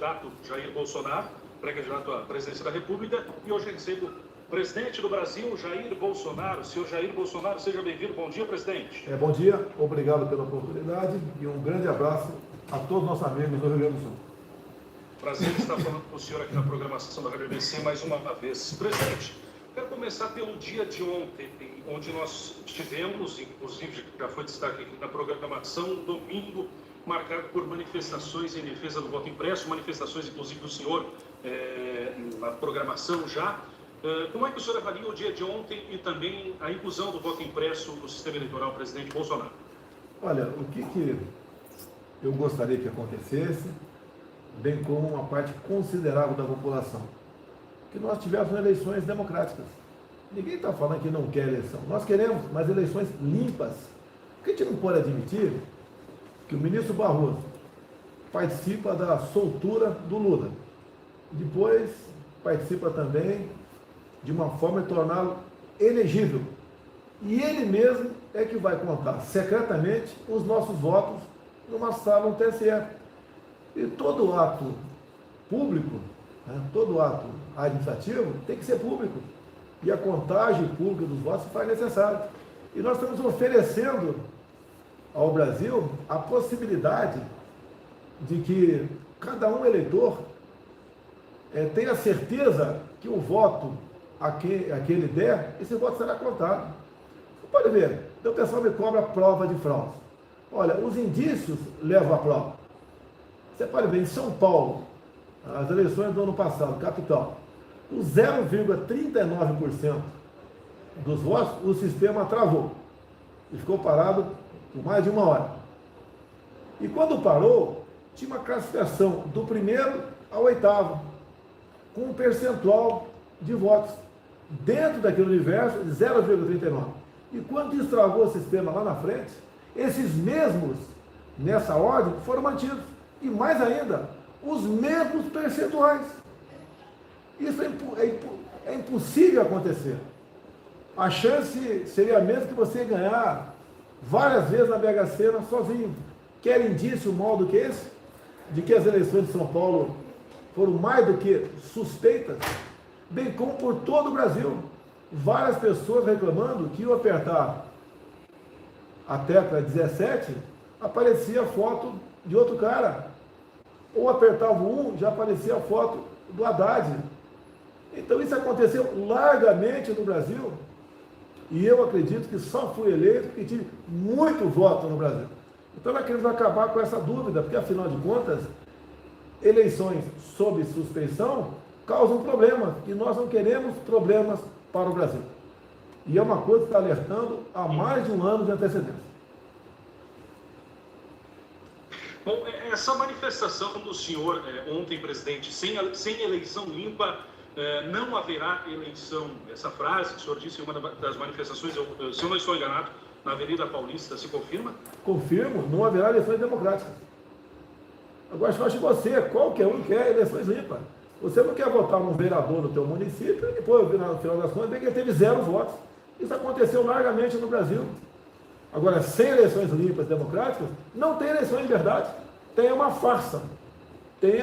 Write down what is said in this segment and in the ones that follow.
candidato Jair Bolsonaro, pré-candidato à presidência da República, e hoje recebo o presidente do Brasil, Jair Bolsonaro. Senhor Jair Bolsonaro, seja bem-vindo. Bom dia, presidente. Bom dia, obrigado pela oportunidade e um grande abraço a todos os nossos amigos do Rio Grande do Sul. Prazer estar falando com o senhor aqui na programação da Rádio ABC mais uma vez. Presidente, quero começar pelo dia de ontem, onde nós tivemos, inclusive já foi destaque aqui na programação, um domingo marcado por manifestações em defesa do voto impresso, manifestações inclusive do senhor na programação já. Como é que o senhor avalia o dia de ontem e também a inclusão do voto impresso no sistema eleitoral, presidente Bolsonaro? Olha, o que eu gostaria que acontecesse, bem como uma parte considerável da população, que nós tivéssemos eleições democráticas. Ninguém está falando que não quer eleição. Nós queremos, mas eleições limpas. O que a gente não pode admitir que o ministro Barroso participa da soltura do Lula. Depois participa também de uma forma de torná-lo elegível. E ele mesmo é que vai contar secretamente os nossos votos numa sala no TSE. E todo ato público, todo ato administrativo tem que ser público. E a contagem pública dos votos se faz necessário. E nós estamos oferecendo ao Brasil a possibilidade de que cada um eleitor tenha certeza que o voto a que ele der, esse voto será contado. Você pode ver, então o pessoal me cobra prova de fraude. Olha, os indícios levam à prova. Você pode ver, em São Paulo, as eleições do ano passado, capital, os 0,39% dos votos, o sistema travou e ficou parado por mais de uma hora. E quando parou, tinha uma classificação do primeiro ao oitavo, com um percentual de votos dentro daquele universo de 0,39. E quando destravou o sistema lá na frente, esses mesmos, nessa ordem, foram mantidos. E mais ainda, os mesmos percentuais. Isso é impossível acontecer. A chance seria a mesma que você ganhar várias vezes na Mega Sena sozinho. Quer indício maior do que esse? De que as eleições de São Paulo foram mais do que suspeitas? Bem como por todo o Brasil. Várias pessoas reclamando que iam apertar a tecla 17, aparecia a foto de outro cara. Ou apertava o 1, já aparecia a foto do Haddad. Então isso aconteceu largamente no Brasil. E eu acredito que só fui eleito porque tive muito voto no Brasil. Então nós queremos acabar com essa dúvida, porque afinal de contas, eleições sob suspeição causam problemas, e nós não queremos problemas para o Brasil. E é uma coisa que está alertando há mais de um ano de antecedência. Bom, essa manifestação do senhor ontem, presidente, sem eleição limpa, não haverá eleição. Essa frase que o senhor disse em uma das manifestações, se eu não estou enganado, na Avenida Paulista, se confirma? Confirmo, não haverá eleições democráticas. Agora, eu acho que você, qualquer um, quer eleições limpas. Você não quer votar num vereador no teu município e depois, no final das contas, vê que ele teve 0 votos. Isso aconteceu largamente no Brasil. Agora, sem eleições limpas democráticas, não tem eleição de verdade. Tem uma farsa. Tem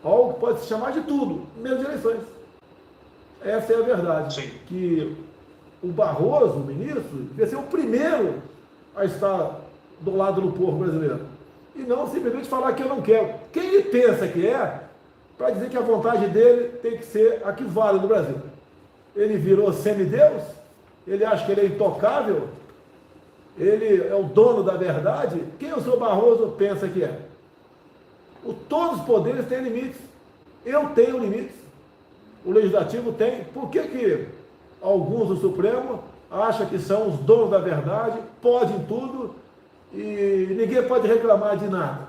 algo que pode se chamar de tudo, menos de eleições. Essa é a verdade. Sim. Que o Barroso, o ministro, devia ser o primeiro a estar do lado do povo brasileiro. E não simplesmente falar que eu não quero. Quem ele pensa que é, para dizer que a vontade dele tem que ser a que vale no Brasil. Ele virou semideus? Ele acha que ele é intocável? Ele é o dono da verdade? Quem o senhor Barroso pensa que é? Todos os poderes têm limites. Eu tenho limites. O Legislativo tem. Por que alguns do Supremo acham que são os donos da verdade, podem tudo e ninguém pode reclamar de nada?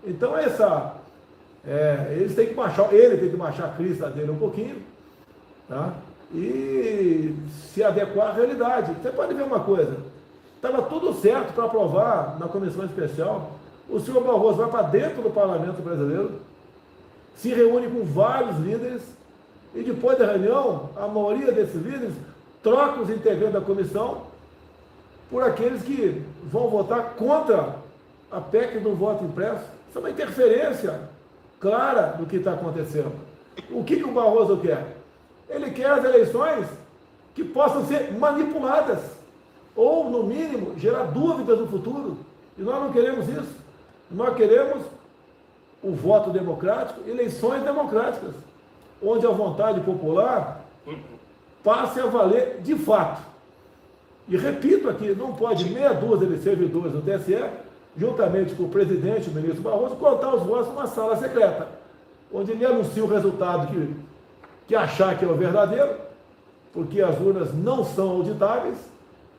Então eles têm que baixar, ele tem que baixar a crista dele um pouquinho, tá? E se adequar à realidade. Você pode ver uma coisa, estava tudo certo para aprovar na comissão especial. O senhor Barroso vai para dentro do Parlamento brasileiro, se reúne com vários líderes e depois da reunião, a maioria desses líderes troca os integrantes da comissão por aqueles que vão votar contra a PEC do voto impresso. Isso é uma interferência clara do que está acontecendo. O que o Barroso quer? Ele quer as eleições que possam ser manipuladas, ou, no mínimo, gerar dúvidas no futuro. E nós não queremos isso. Nós queremos o voto democrático, eleições democráticas, onde a vontade popular passe a valer de fato. E repito aqui, não pode meia dúzia de servidores do TSE, juntamente com o presidente, o ministro Barroso, contar os votos numa sala secreta, onde ele anuncia o resultado que achar que é o verdadeiro, porque as urnas não são auditáveis,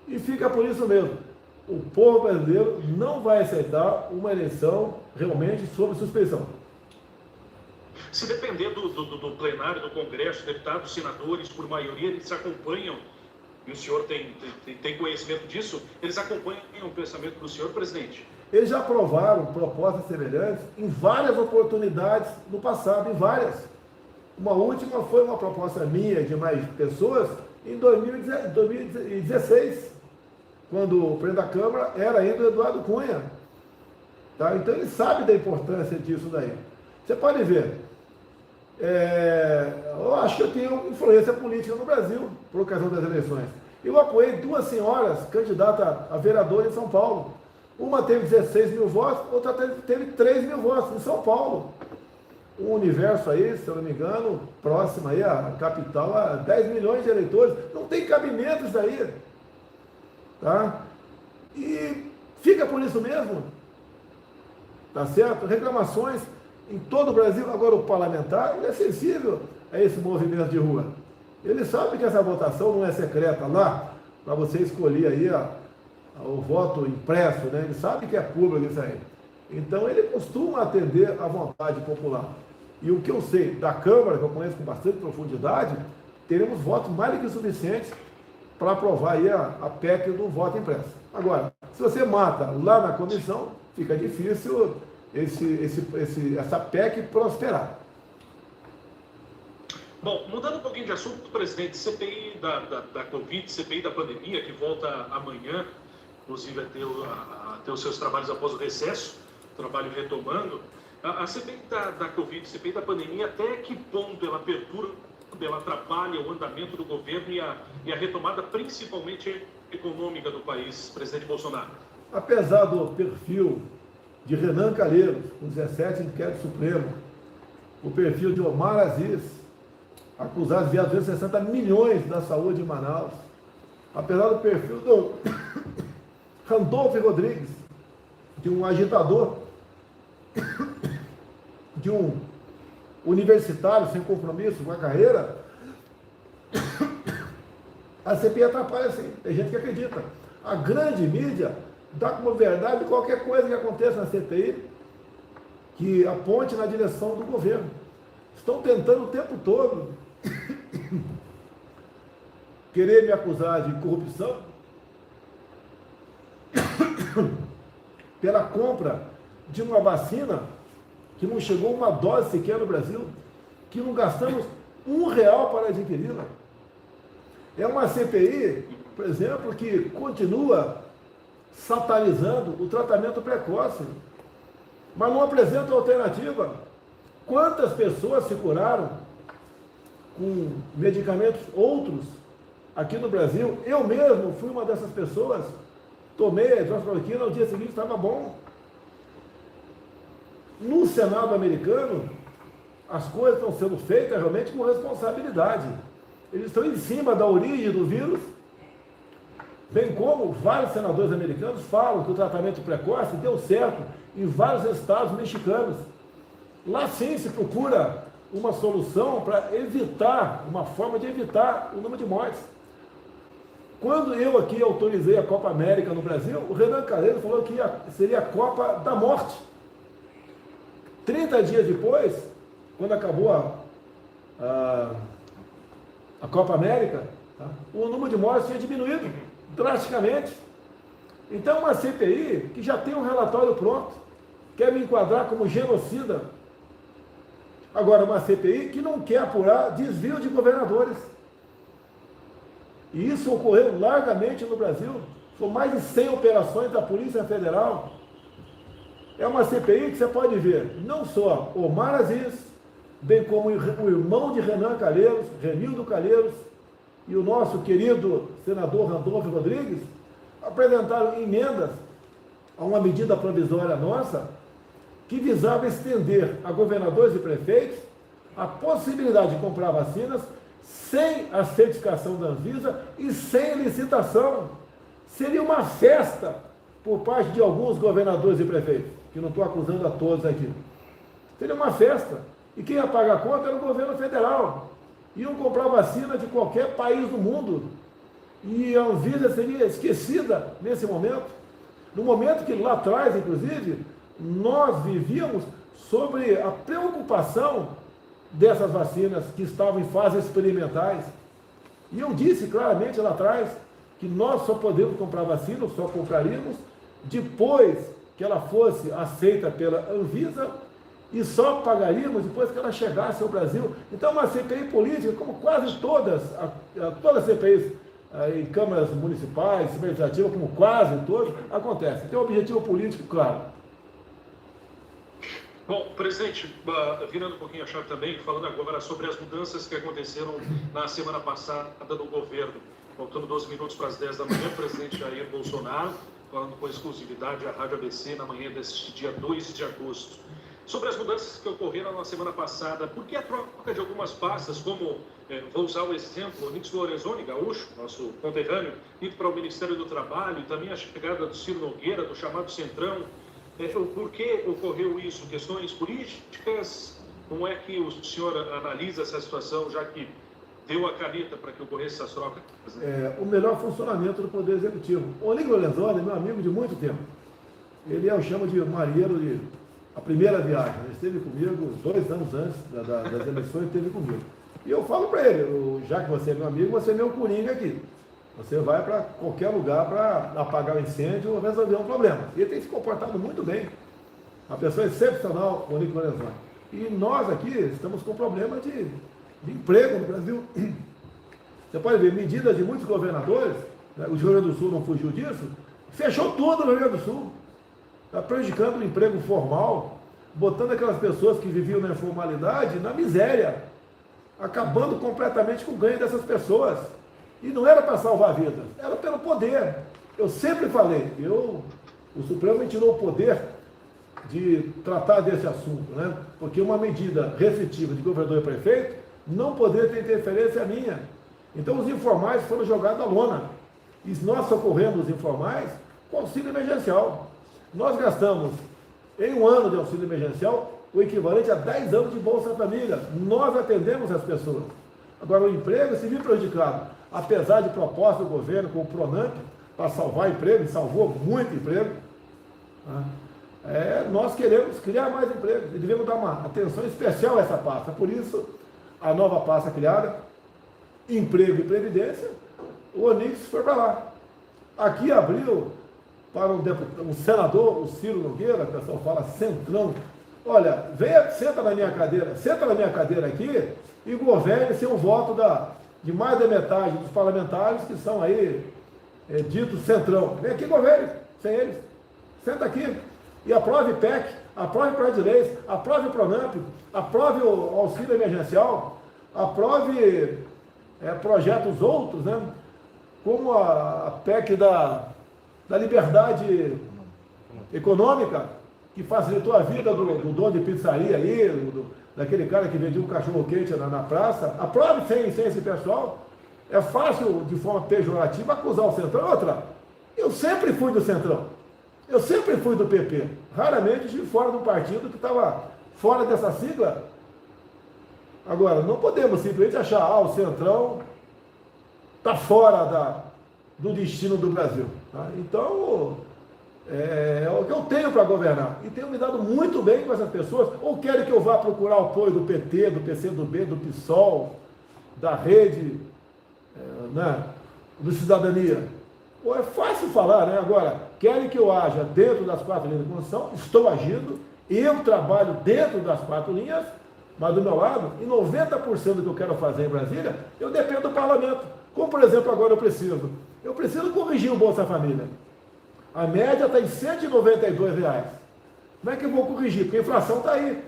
e fica por isso mesmo. O povo brasileiro não vai aceitar uma eleição realmente sob suspeição. Se depender do plenário do Congresso, deputados, senadores, por maioria, eles acompanham, e o senhor tem conhecimento disso, eles acompanham o pensamento do senhor, presidente? Eles já aprovaram propostas semelhantes em várias oportunidades no passado, em várias. Uma última foi uma proposta minha de mais pessoas em 2016, quando o presidente da Câmara era ainda o Eduardo Cunha. Tá? Então ele sabe da importância disso daí. Você pode ver, eu acho que eu tenho influência política no Brasil por ocasião das eleições. Eu apoiei duas senhoras candidatas a vereadora em São Paulo. Uma teve 16 mil votos, outra teve 3 mil votos em São Paulo. Um universo aí, se eu não me engano, próximo aí à capital, a 10 milhões de eleitores. Não tem cabimento isso aí. Tá? E fica por isso mesmo. Tá certo? Reclamações em todo o Brasil. Agora o parlamentar ele é sensível a esse movimento de rua. Ele sabe que essa votação não é secreta lá, para você escolher aí o voto impresso, né? Ele sabe que é público isso aí. Então ele costuma atender à vontade popular. E o que eu sei da Câmara, que eu conheço com bastante profundidade, teremos votos mais do que suficientes para aprovar aí a PEC do voto impresso. Agora, se você mata lá na comissão, fica difícil essa PEC prosperar. Bom, mudando um pouquinho de assunto, presidente, CPI da Covid, CPI da pandemia, que volta amanhã, inclusive a ter os seus trabalhos após o recesso, trabalho retomando. A CPI da Covid, CPI da pandemia, até que ponto ela perturba, ela atrapalha o andamento do governo e a retomada principalmente econômica do país, presidente Bolsonaro? Apesar do perfil de Renan Calheiros, com 17 inquéritos supremos, o perfil de Omar Aziz, acusado de 260 milhões da saúde em Manaus, apesar do perfil do Randolfo Rodrigues, de um agitador, de um universitário sem compromisso com a carreira, a CPI atrapalha sim, tem gente que acredita. A grande mídia dá como verdade qualquer coisa que aconteça na CPI que aponte na direção do governo. Estão tentando o tempo todo querer me acusar de corrupção pela compra de uma vacina que não chegou uma dose sequer no Brasil, que não gastamos R$1 para adquiri-la. É uma CPI, por exemplo, que continua satanizando o tratamento precoce, mas não apresenta alternativa. Quantas pessoas se curaram com medicamentos outros aqui no Brasil? Eu mesmo fui uma dessas pessoas, tomei a hidroxicloroquina, no dia seguinte estava bom. No Senado americano, as coisas estão sendo feitas realmente com responsabilidade. Eles estão em cima da origem do vírus, bem como vários senadores americanos falam que o tratamento precoce deu certo em vários estados mexicanos. Lá sim se procura uma solução para evitar, uma forma de evitar o número de mortes. Quando eu aqui autorizei a Copa América no Brasil, o Renan Calheiros falou que seria a Copa da Morte. 30 dias depois, quando acabou a Copa América, tá, o número de mortes tinha diminuído drasticamente. Então, uma CPI que já tem um relatório pronto, quer me enquadrar como genocida. Agora, uma CPI que não quer apurar desvio de governadores. E isso ocorreu largamente no Brasil. São mais de 100 operações da Polícia Federal É uma CPI que você pode ver não só Omar Aziz, bem como o irmão de Renan Calheiros, Renildo Calheiros, e o nosso querido senador Randolfo Rodrigues, apresentaram emendas a uma medida provisória nossa que visava estender a governadores e prefeitos a possibilidade de comprar vacinas sem a certificação da Anvisa e sem licitação. Seria uma festa por parte de alguns governadores e prefeitos, que não estou acusando a todos aqui. Seria uma festa. E quem ia pagar a conta era o governo federal. Iam comprar vacina de qualquer país do mundo. E a Anvisa seria esquecida nesse momento. No momento que lá atrás, inclusive, nós vivíamos sobre a preocupação dessas vacinas que estavam em fases experimentais. E eu disse claramente lá atrás que nós só podemos comprar vacina, só compraríamos depois que ela fosse aceita pela Anvisa e só pagaríamos depois que ela chegasse ao Brasil. Então, uma CPI política, como quase todas as CPIs em câmaras municipais, legislativas, como quase todas, acontece. Tem um objetivo político claro. Bom, presidente, virando um pouquinho a chave também, falando agora sobre as mudanças que aconteceram na semana passada no governo. Faltando 12 minutos para as 10 da manhã, o presidente Jair Bolsonaro, falando com exclusividade à Rádio ABC na manhã deste dia 2 de agosto. Sobre as mudanças que ocorreram na semana passada, por que a troca de algumas pastas, como, vou usar o exemplo, Nix Lorenzoni, gaúcho, nosso conterrâneo, indo para o Ministério do Trabalho, e também a chegada do Ciro Nogueira, do chamado Centrão, por que ocorreu isso? Questões políticas? Como é que o senhor analisa essa situação, já que deu a caneta para que ocorresse essas trocas? O melhor funcionamento do Poder Executivo. O Nix Lorenzoni é meu amigo de muito tempo. Ele eu chamo de marinheiro de a primeira viagem. Ele esteve comigo 2 anos antes das eleições, esteve comigo. E eu falo para ele, já que você é meu amigo, você é meu coringa aqui. Você vai para qualquer lugar para apagar o incêndio ou resolver um problema. Ele tem se comportado muito bem. Uma pessoa excepcional, o Nix Lorenzoni. E nós aqui estamos com problema de emprego no Brasil. Você pode ver medidas de muitos governadores, né? O Rio Grande do Sul não fugiu disso, fechou tudo no Rio Grande do Sul. Está prejudicando o emprego formal, botando aquelas pessoas que viviam na informalidade na miséria, acabando completamente com o ganho dessas pessoas. E não era para salvar vidas, era pelo poder. Eu sempre falei, o Supremo me tirou o poder de tratar desse assunto, né? Porque uma medida restritiva de governador e prefeito não poderia ter interferência minha. Então os informais foram jogados à lona. E nós socorremos os informais com auxílio emergencial. Nós gastamos, em um ano de auxílio emergencial, o equivalente a 10 anos de Bolsa Família. Nós atendemos as pessoas. Agora, o emprego se viu prejudicado, apesar de proposta do governo com o Pronamp, para salvar emprego, e salvou muito emprego. Nós queremos criar mais emprego, e devemos dar uma atenção especial a essa pasta. Por isso, a nova pasta criada, Emprego e Previdência, o Onix foi para lá. Aqui abriu para um senador, o Ciro Nogueira, o pessoal fala centrão. Olha, senta na minha cadeira aqui e governe sem o voto de mais da metade dos parlamentares que são aí ditos centrão. Vem aqui e governe sem eles. Senta aqui e aprove PEC, aprove projeto de leis, aprove o Pronamp, aprove o auxílio emergencial, aprove projetos outros, né? Como a PEC da liberdade econômica, que facilitou a vida do dono de pizzaria aí, daquele cara que vendia um cachorro-quente na praça. Aprove sem esse pessoal. É fácil, de forma pejorativa, acusar o Centrão. Outra, eu sempre fui do Centrão. Eu sempre fui do PP. Raramente estive fora de um partido que estava fora dessa sigla. Agora, não podemos simplesmente achar, o Centrão está fora do destino do Brasil. Tá? Então, é o que eu tenho para governar. E tenho me dado muito bem com essas pessoas. Ou querem que eu vá procurar o apoio do PT, do PCdoB, do PSOL, da Rede, do Cidadania? Pô, é fácil falar, né? Agora, querem que eu haja dentro das 4 linhas de Constituição? Estou agindo. Eu trabalho dentro das 4 linhas, mas do meu lado, em 90% do que eu quero fazer em Brasília, eu dependo do parlamento. Como, por exemplo, agora eu preciso corrigir o Bolsa Família. A média está em R$ 192. Como é que eu vou corrigir? Porque a inflação está aí.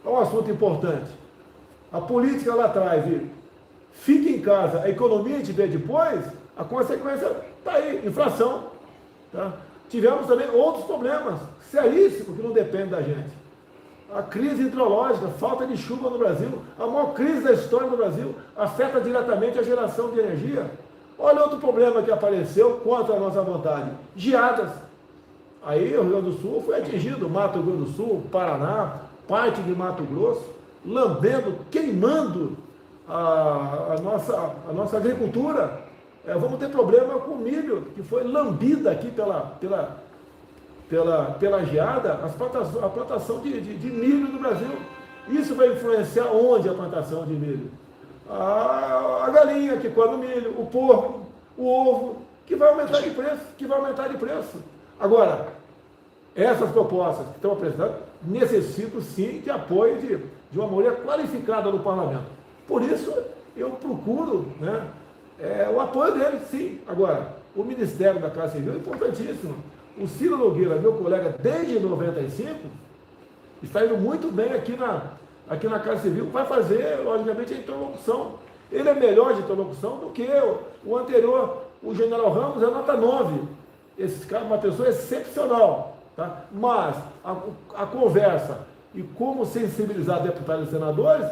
É um assunto importante. A política lá atrás de fique em casa, a economia a gente vê depois, a consequência está aí, inflação. Tá? Tivemos também outros problemas seríssimos que não dependem da gente. A crise hidrológica, falta de chuva no Brasil, a maior crise da história do Brasil, afeta diretamente a geração de energia. Olha outro problema que apareceu contra a nossa vontade, geadas. Aí o Rio Grande do Sul foi atingido, Mato Grosso do Sul, Paraná, parte de Mato Grosso, lambendo, queimando a nossa agricultura. Vamos ter problema com o milho, que foi lambida aqui pela geada, a plantação de milho no Brasil. Isso vai influenciar onde a plantação de milho? A galinha que come o milho, o porco, o ovo, que vai aumentar de preço, Agora, essas propostas que estão apresentadas necessitam sim de apoio de uma maioria qualificada no parlamento. Por isso, eu procuro, né, o apoio deles, sim. Agora, o Ministério da Casa Civil é importantíssimo. O Ciro Nogueira, meu colega desde 95, está indo muito bem aqui na Casa Civil, vai fazer, logicamente, a interlocução. Ele é melhor de interlocução do que o anterior. O general Ramos é nota 9. Esse cara é uma pessoa excepcional. Tá? Mas a conversa e como sensibilizar deputados e senadores,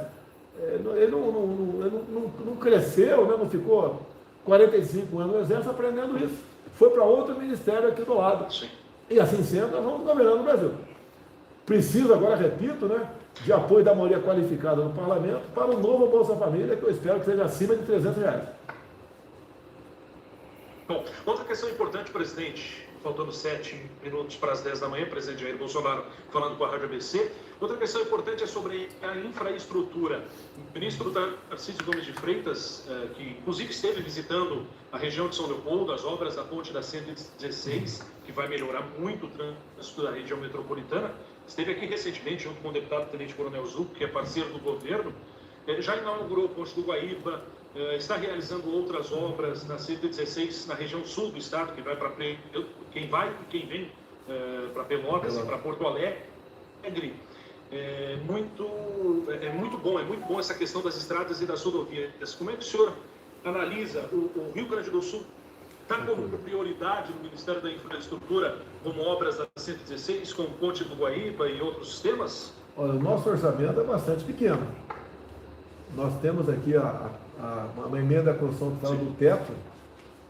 ele não cresceu, né? Não ficou 45 anos no Exército aprendendo isso. Foi para outro ministério aqui do lado. Sim. E assim sendo, nós vamos governando o Brasil. Precisa agora, repito, né, de apoio da maioria qualificada no parlamento para o novo Bolsa Família, que eu espero que seja acima de R$300. Bom, outra questão importante, presidente, faltando 7 minutos para as 10 da manhã, presidente Jair Bolsonaro falando com a Rádio ABC. Outra questão importante é sobre a infraestrutura. O ministro Tarcísio Gomes de Freitas, que inclusive esteve visitando a região de São Leopoldo, as obras da ponte da 116, que vai melhorar muito o trânsito da região metropolitana, esteve aqui recentemente junto com o deputado Tenente Coronel Zucco, que é parceiro do governo, já inaugurou a ponte do Guaíba, está realizando outras obras na 116, na região sul do estado, que vai para quem vai e quem vem para Pelotas e para Porto Alegre. É muito bom essa questão das estradas e das rodovias. Como é que o senhor analisa o Rio Grande do Sul? Está como prioridade no Ministério da Infraestrutura como obras da 116, com ponte do Guaíba e outros sistemas? Olha, o nosso orçamento é bastante pequeno. Nós temos aqui uma emenda à Constituição que fala do teto,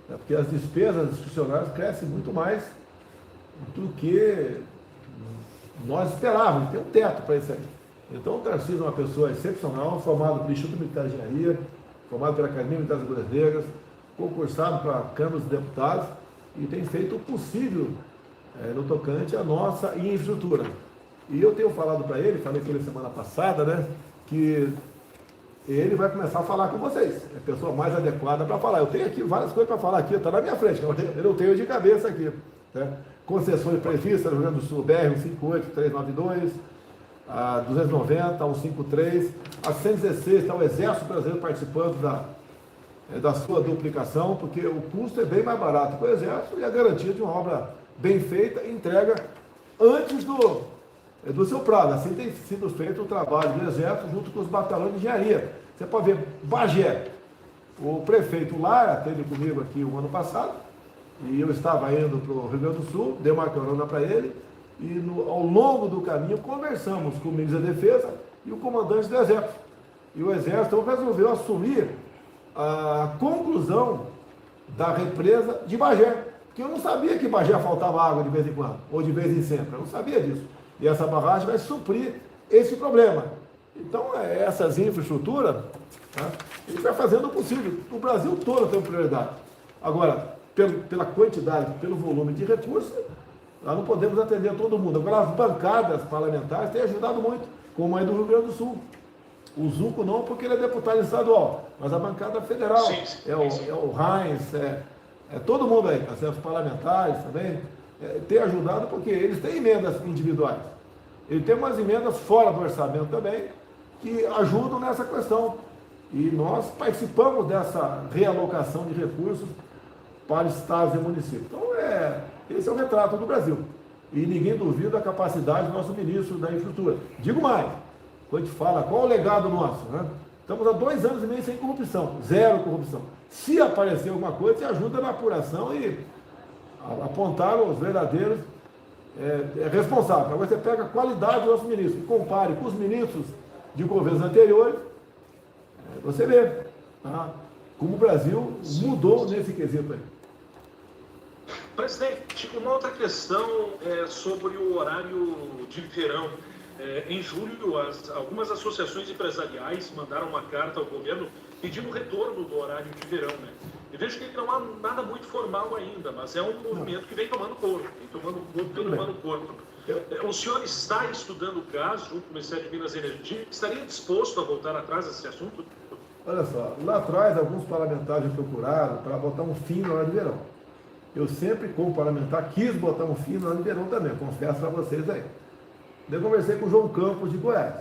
né, porque as despesas institucionais crescem muito mais do que nós esperávamos. Tem um teto para isso aí. Então, o Tarcísio é uma pessoa excepcional, formado pelo Instituto Militar de Engenharia, formado pela Academia Militar das Agulhas Negras, concursado para a Câmara dos Deputados e tem feito o possível no tocante à nossa infraestrutura. E eu tenho falado para ele, falei com ele semana passada, né, que ele vai começar a falar com vocês. É a pessoa mais adequada para falar. Eu tenho aqui várias coisas para falar aqui, está na minha frente, eu não tenho de cabeça aqui. Né? Concessões previstas no Rio Grande do Sul, BR 158, 392, a 290, a 153, a 116, está o Exército Brasileiro participando da sua duplicação, porque o custo é bem mais barato para o Exército e a garantia de uma obra bem feita e entrega antes do seu prazo. Assim tem sido feito o trabalho do Exército junto com os batalhões de engenharia. Você pode ver, Bagé, o prefeito Lara esteve comigo aqui o ano passado, e eu estava indo para o Rio Grande do Sul, dei uma carona para ele, e ao longo do caminho conversamos com o ministro da Defesa e o comandante do Exército. E o Exército resolveu assumir a conclusão da represa de Bagé, porque eu não sabia que Bagé faltava água de vez em quando, ou de vez em sempre, eu não sabia disso. E essa barragem vai suprir esse problema. Então, essas infraestruturas, tá, a gente vai fazendo o possível. O Brasil todo tem prioridade. Agora, pela quantidade, pelo volume de recursos, nós não podemos atender todo mundo. Agora, as bancadas parlamentares têm ajudado muito, como a do Rio Grande do Sul. O Zucco não, porque ele é deputado estadual, mas a bancada federal, sim. É o Heinz, todo mundo aí, os parlamentares também, tem ajudado porque eles têm emendas individuais. Ele tem umas emendas fora do orçamento também, que ajudam nessa questão. E nós participamos dessa realocação de recursos para estados e municípios. Então, esse é o retrato do Brasil. e ninguém duvida da capacidade do nosso ministro da infraestrutura. Digo mais, quando a gente fala qual é o legado nosso, né? Estamos há 2 anos e meio sem corrupção, zero corrupção. Se aparecer alguma coisa, você ajuda na apuração e apontar os verdadeiros responsáveis. Agora você pega a qualidade do nosso ministro e compare com os ministros de governos anteriores, você vê, tá? Como o Brasil mudou nesse quesito aí. Presidente, uma outra questão é sobre o horário de verão. Em julho, algumas associações empresariais mandaram uma carta ao governo pedindo o retorno do horário de verão, né? E vejo que não há nada muito formal ainda, mas é um movimento que vem tomando corpo, O senhor está estudando o caso junto com o Ministério de Minas e Energia? Estaria disposto a voltar atrás desse assunto? Olha só, lá atrás alguns parlamentares me procuraram para botar um fim no horário de verão. Eu sempre, como parlamentar, quis botar um fim no horário de verão também, confesso para vocês aí. Eu conversei com o João Campos de Goiás.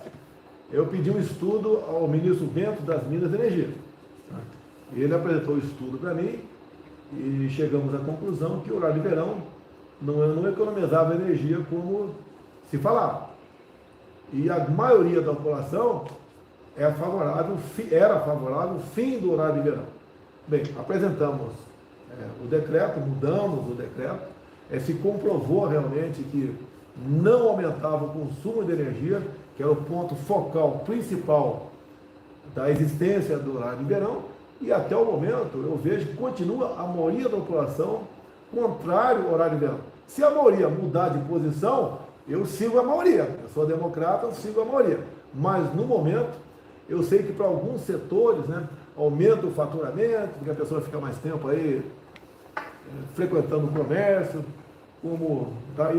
Eu pedi um estudo ao ministro Bento das Minas e Energia. Ele apresentou o estudo para mim e chegamos à conclusão que o horário de verão não economizava energia como se falava. E a maioria da população era favorável ao fim do horário de verão. Bem, apresentamos o decreto, mudamos o decreto, se comprovou realmente que não aumentava o consumo de energia, que era o ponto focal principal da existência do horário de verão, e até o momento eu vejo que continua a maioria da população contrário ao horário de verão. Se a maioria mudar de posição, eu sigo a maioria. Eu sou democrata, eu sigo a maioria. Mas no momento, eu sei que para alguns setores, né, aumenta o faturamento, porque a pessoa fica mais tempo aí frequentando o comércio,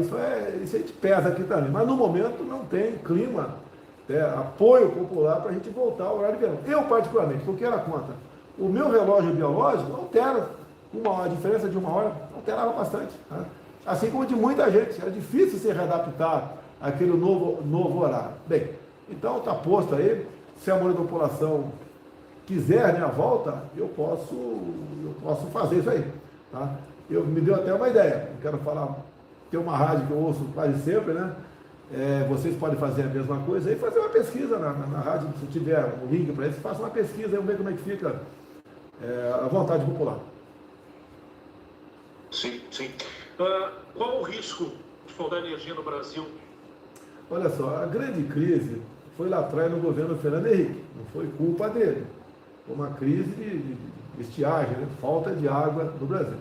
isso a gente pesa aqui também, mas no momento não tem clima, apoio popular para a gente voltar ao horário de verão. Eu, particularmente, porque era contra. O meu relógio biológico altera, a diferença de 1 hora alterava bastante. Tá? Assim como de muita gente, era difícil se readaptar àquele novo horário. Bem, então está posto aí, se a maioria da população quiser a minha volta, eu posso fazer isso aí. Tá? Me deu até uma ideia, eu quero falar, tem uma rádio que eu ouço quase sempre, né? Vocês podem fazer a mesma coisa e fazer uma pesquisa na rádio, se tiver um link para isso, faça uma pesquisa e vamos ver como é que fica a vontade popular. Sim. Qual o risco de faltar energia no Brasil? Olha só, a grande crise foi lá atrás no governo Fernando Henrique, não foi culpa dele. Foi uma crise de estiagem, né? Falta de água no Brasil.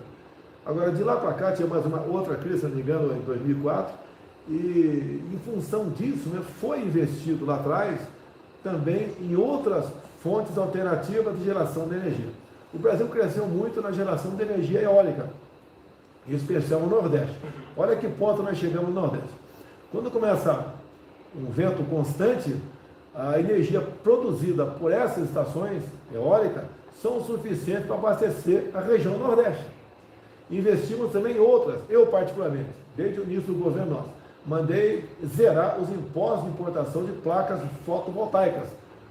Agora, de lá para cá, tinha mais uma outra crise, se não me engano, em 2004, e em função disso, né, foi investido lá atrás também em outras fontes alternativas de geração de energia. O Brasil cresceu muito na geração de energia eólica, em especial no Nordeste. Olha que ponto nós chegamos no Nordeste. Quando começa um vento constante, a energia produzida por essas estações eólicas são suficientes para abastecer a região Nordeste. Investimos também em outras, eu particularmente, desde o início do governo nosso, mandei zerar os impostos de importação de placas fotovoltaicas,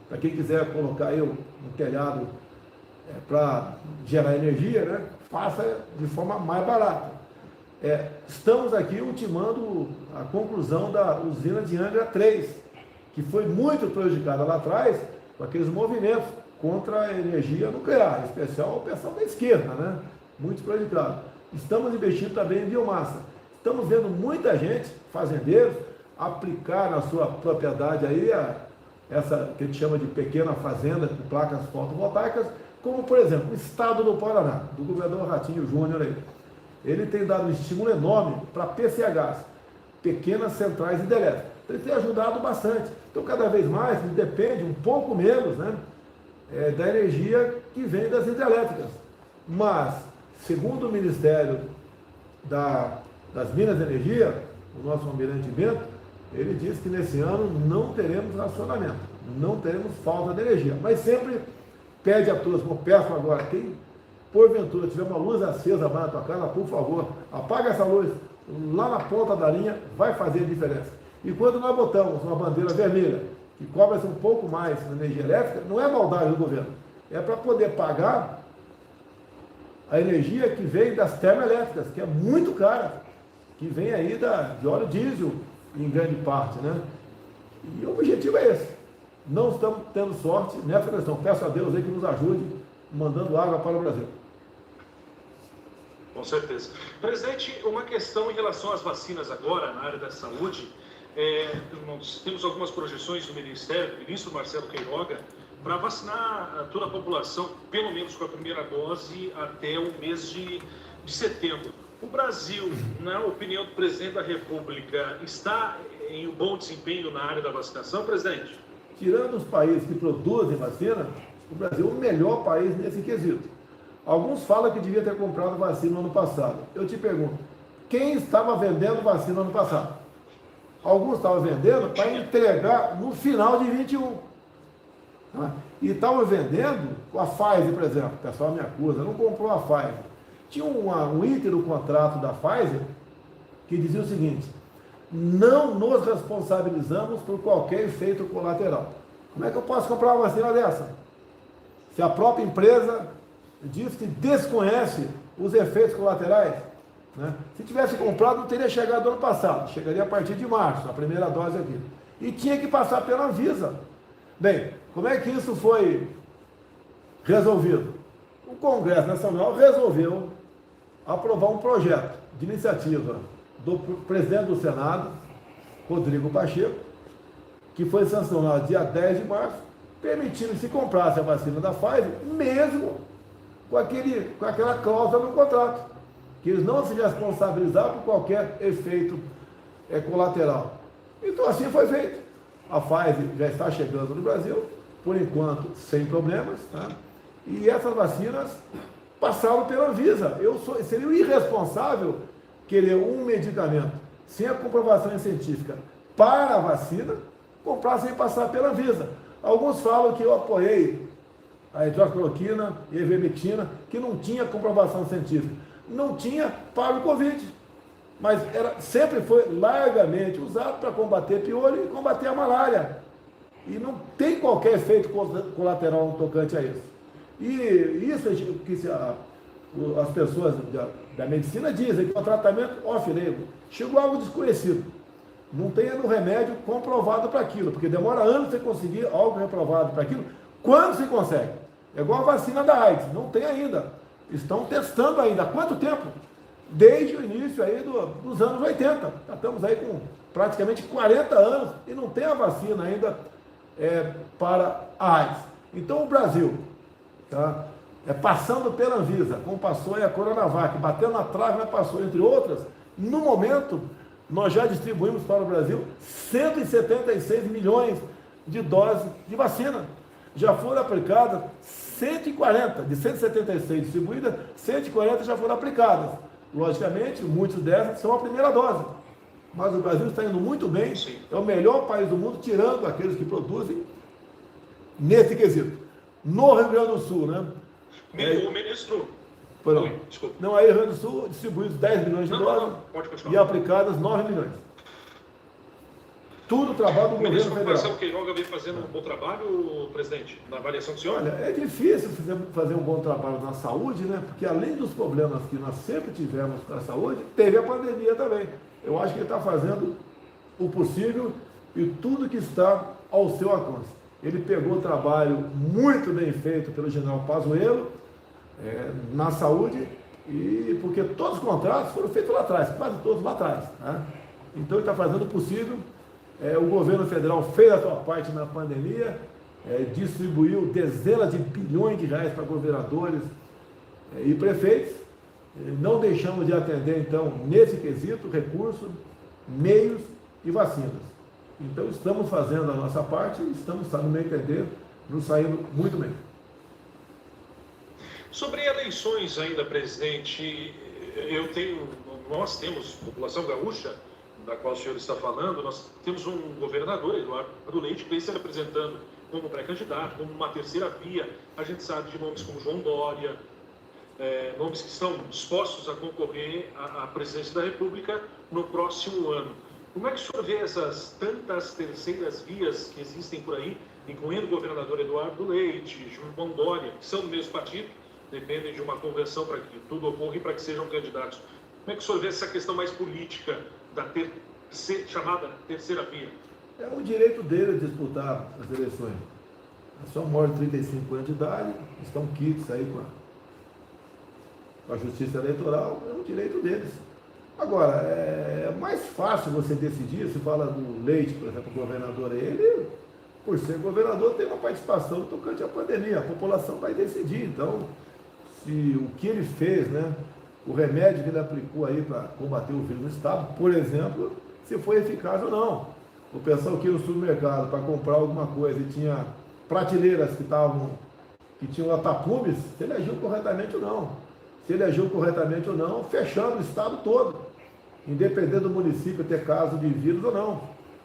para quem quiser colocar aí no telhado para gerar energia, né, faça de forma mais barata. Estamos aqui ultimando a conclusão da usina de Angra 3, que foi muito prejudicada lá atrás com aqueles movimentos contra a energia nuclear, em especial o pessoal da esquerda, né? Muito prejudicado. Estamos investindo também em biomassa. Estamos vendo muita gente, fazendeiros, aplicar na sua propriedade aí essa que a gente chama de pequena fazenda com placas fotovoltaicas, como por exemplo o estado do Paraná, do governador Ratinho Júnior aí. Ele tem dado um estímulo enorme para PCHs, pequenas centrais hidrelétricas. Então, ele tem ajudado bastante. Então, cada vez mais, depende um pouco menos, né, da energia que vem das hidrelétricas. Mas, segundo o Ministério das Minas e Energia, o nosso almirante Bento, ele diz que nesse ano não teremos racionamento, não teremos falta de energia. Mas sempre pede a todos, como peço agora, quem porventura tiver uma luz acesa lá na tua casa, por favor, apaga essa luz lá na ponta da linha, vai fazer a diferença. E quando nós botamos uma bandeira vermelha, que cobra-se um pouco mais na energia elétrica, não é maldade do governo, é para poder pagar a energia que vem das termoelétricas, que é muito cara, que vem aí de óleo diesel, em grande parte, né? E o objetivo é esse. Não estamos tendo sorte nessa questão. Peço a Deus aí que nos ajude, mandando água para o Brasil. Com certeza. Presidente, uma questão em relação às vacinas agora, na área da saúde. Nós temos algumas projeções do Ministério, do ministro Marcelo Queiroga, para vacinar toda a população, pelo menos com a primeira dose, até o mês de setembro. O Brasil, na opinião do presidente da República, está em um bom desempenho na área da vacinação, presidente? Tirando os países que produzem vacina, o Brasil é o melhor país nesse quesito. Alguns falam que devia ter comprado vacina no ano passado. Eu te pergunto, quem estava vendendo vacina no ano passado? Alguns estavam vendendo para entregar no final de 21. Tá? E estavam vendendo com a Pfizer, por exemplo. O pessoal me acusa, não comprou a Pfizer. Tinha um item no contrato da Pfizer que dizia o seguinte: não nos responsabilizamos por qualquer efeito colateral. Como é que eu posso comprar uma vacina dessa? Se a própria empresa diz que desconhece os efeitos colaterais, né? Se tivesse comprado, não teria chegado ano passado, chegaria a partir de março, a primeira dose aqui. E tinha que passar pela Anvisa. Bem, como é que isso foi resolvido? O Congresso Nacional resolveu aprovar um projeto de iniciativa do presidente do Senado, Rodrigo Pacheco, que foi sancionado dia 10 de março, permitindo que se comprasse a vacina da Pfizer, mesmo com aquela cláusula no contrato, que eles não se responsabilizavam por qualquer efeito colateral. Então assim foi feito. A Pfizer já está chegando no Brasil, por enquanto sem problemas, tá? E essas vacinas passaram pela Anvisa. Seria irresponsável querer um medicamento sem a comprovação científica para a vacina, comprar sem passar pela Anvisa. Alguns falam que eu apoiei a hidroxicloroquina e a ivermectina, que não tinha comprovação científica. Não tinha para o Covid, mas sempre foi largamente usado para combater piolho e combater a malária. E não tem qualquer efeito colateral no tocante a isso. E isso que as pessoas da medicina dizem, que é um tratamento off-label. Chegou algo desconhecido. Não tem no remédio comprovado para aquilo, porque demora anos você conseguir algo reprovado para aquilo. Quando se consegue? É igual a vacina da AIDS, não tem ainda. Estão testando ainda. Há quanto tempo? Desde o início aí dos anos 80. Já estamos aí com praticamente 40 anos e não tem a vacina ainda para a AIDS. Então o Brasil, tá, passando pela Anvisa, como passou aí a Coronavac, batendo na trave, mas passou, entre outras, no momento, nós já distribuímos para o Brasil 176 milhões de doses de vacina. Já foram aplicadas 140, de 176 distribuídas, 140 já foram aplicadas. Logicamente, muitas dessas são a primeira dose. Mas o Brasil está indo muito bem, é o melhor país do mundo, tirando aqueles que produzem nesse quesito. No Rio Grande do Sul, né? O ministro... Oi, desculpa. Não, aí o Rio Grande do Sul distribuídos 10 milhões de doses e aplicadas 9 milhões. Tudo trabalho do governo federal. O ministro Marcelo Queiroga vem fazendo um bom trabalho, presidente, na avaliação do senhor? Olha, é difícil fazer um bom trabalho na saúde, né? Porque além dos problemas que nós sempre tivemos com a saúde, teve a pandemia também. Eu acho que ele está fazendo o possível e tudo que está ao seu alcance. Ele pegou o trabalho muito bem feito pelo general Pazuello na saúde, e porque todos os contratos foram feitos lá atrás, quase todos lá atrás, né? Então ele está fazendo o possível. O governo federal fez a sua parte na pandemia, distribuiu dezenas de bilhões de reais para governadores e prefeitos. Não deixamos de atender, então, nesse quesito, recursos, meios e vacinas. Então, estamos fazendo a nossa parte e estamos, no meu entender, nos saindo muito bem. Sobre eleições ainda, presidente, nós temos, população gaúcha, da qual o senhor está falando, nós temos um governador, Eduardo Leite, que vem se apresentando como pré-candidato, como uma terceira via. A gente sabe de nomes como João Dória, nomes que estão dispostos a concorrer à presidência da República no próximo ano. Como é que o senhor vê essas tantas terceiras vias que existem por aí, incluindo o governador Eduardo Leite, João Dória, que são do mesmo partido, dependem de uma convenção para que tudo ocorra e para que sejam candidatos. Como é que o senhor vê essa questão mais política da chamada terceira via? É um direito dele disputar as eleições. São maiores de 35 anos de idade, estão quites aí com a justiça eleitoral, é um direito deles. Agora, é mais fácil você decidir, se fala do Leite, por exemplo, o governador, ele, por ser governador, tem uma participação tocante à pandemia, a população vai decidir. Então, se o que ele fez, né, o remédio que ele aplicou aí para combater o vírus no estado, por exemplo, se foi eficaz ou não. O pessoal que ia no supermercado para comprar alguma coisa e tinha prateleiras que tinham lá tapumes, se ele agiu corretamente ou não. Se ele agiu corretamente ou não, fechando o estado todo, independente do município ter caso de vírus ou não.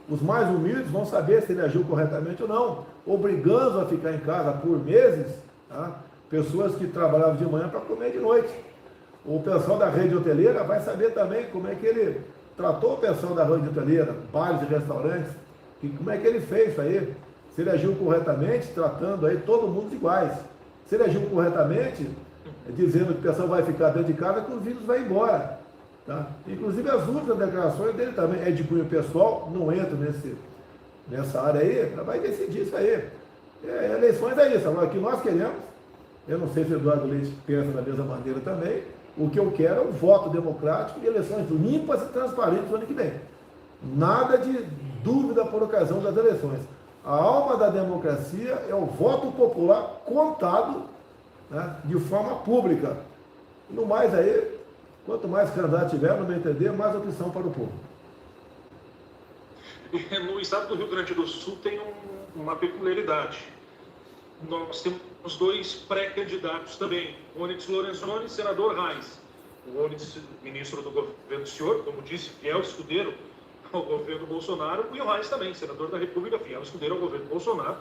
Os mais humildes vão saber se ele agiu corretamente ou não, obrigando a ficar em casa por meses, tá? Pessoas que trabalhavam de manhã para comer de noite. O pessoal da rede hoteleira vai saber também como é que ele tratou o pessoal da rede hoteleira, bares e restaurantes, e como é que ele fez isso aí. Se ele agiu corretamente, tratando aí todo mundo iguais. Se ele agiu corretamente, dizendo que o pessoal vai ficar dentro de casa, que o vírus vai embora. Tá? Inclusive as últimas declarações dele também é de cunho pessoal, não entra nessa área aí, vai decidir isso aí. Eleições é isso. Agora, o que nós queremos, eu não sei se o Eduardo Leite pensa da mesma maneira também, o que eu quero é um voto democrático e eleições limpas e transparentes no ano que vem. Nada de dúvida por ocasião das eleições. A alma da democracia é o voto popular contado, né, de forma pública. No mais aí, quanto mais candidato tiver, no meu entender, mais opção para o povo. No estado do Rio Grande do Sul tem uma peculiaridade. Nós temos dois pré-candidatos também, Onyx Lorenzoni e senador Reis. O Onyx, ministro do governo do senhor, como disse, fiel escudeiro ao governo Bolsonaro, e o Reis também, senador da República, fiel escudeiro ao governo Bolsonaro.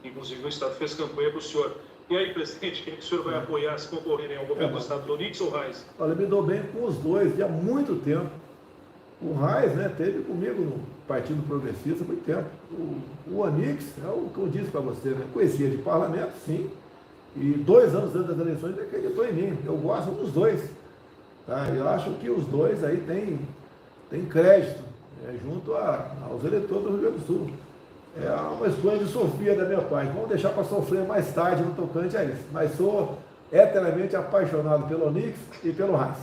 Inclusive o estado fez campanha para o senhor. E aí, presidente, quem que o senhor vai apoiar se concorrerem ao governo do estado, Onyx ou Reis? Olha, eu me dou bem com os dois, de há muito tempo. O Reis, né, teve comigo no Partido Progressista há muito tempo. O Onyx, é o que eu disse para você, né, conhecia de parlamento, sim, e 2 anos antes das eleições ele acreditou em mim. Eu gosto dos dois. Tá? Eu acho que os dois aí têm crédito, junto aos eleitores do Rio Grande do Sul. É uma escolha de Sofia da minha parte. Vamos deixar para sofrer mais tarde no tocante a isso. Mas sou eternamente apaixonado pelo Onyx e pelo Reis.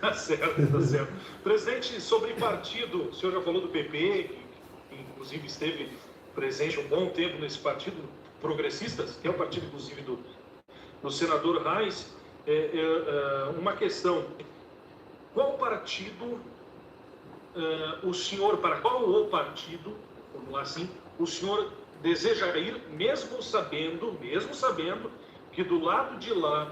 Tá certo, tá certo. Presidente, sobre partido, o senhor já falou do PP, que inclusive esteve presente um bom tempo nesse partido, Progressistas, que é o partido, inclusive, do senador Reis. Uma questão: qual partido para qual o partido, vamos lá assim, o senhor deseja ir, mesmo sabendo que do lado de lá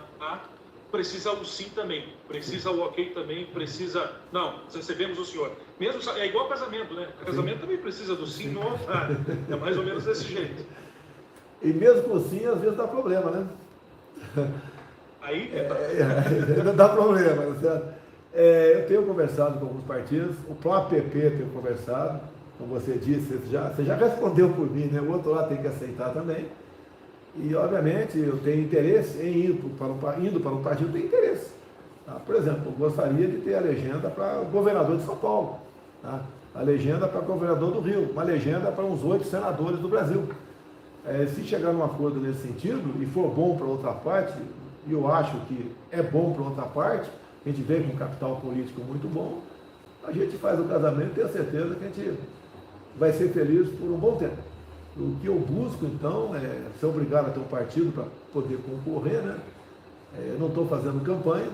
precisa o sim também, precisa o ok também, precisa... Não, recebemos o senhor. Mesmo, é igual casamento, né? Casamento também precisa do sim no altar. É mais ou menos desse jeito. E mesmo com o sim, às vezes dá problema, né? Aí dá problema, certo? Eu tenho conversado com alguns partidos, o próprio PP tenho conversado, como você disse, você já respondeu por mim, né? O outro lado tem que aceitar também. E, obviamente, eu tenho interesse em indo para um partido, tenho interesse. Tá? Por exemplo, eu gostaria de ter a legenda para o governador de São Paulo, tá? A legenda para o governador do Rio, uma legenda para uns 8 senadores do Brasil. Se chegar num acordo nesse sentido e for bom para outra parte, e eu acho que é bom para outra parte, a gente vem com um capital político muito bom, a gente faz o casamento e tenho certeza que a gente vai ser feliz por um bom tempo. O que eu busco, então, é ser obrigado a ter um partido para poder concorrer, né? Eu não estou fazendo campanha,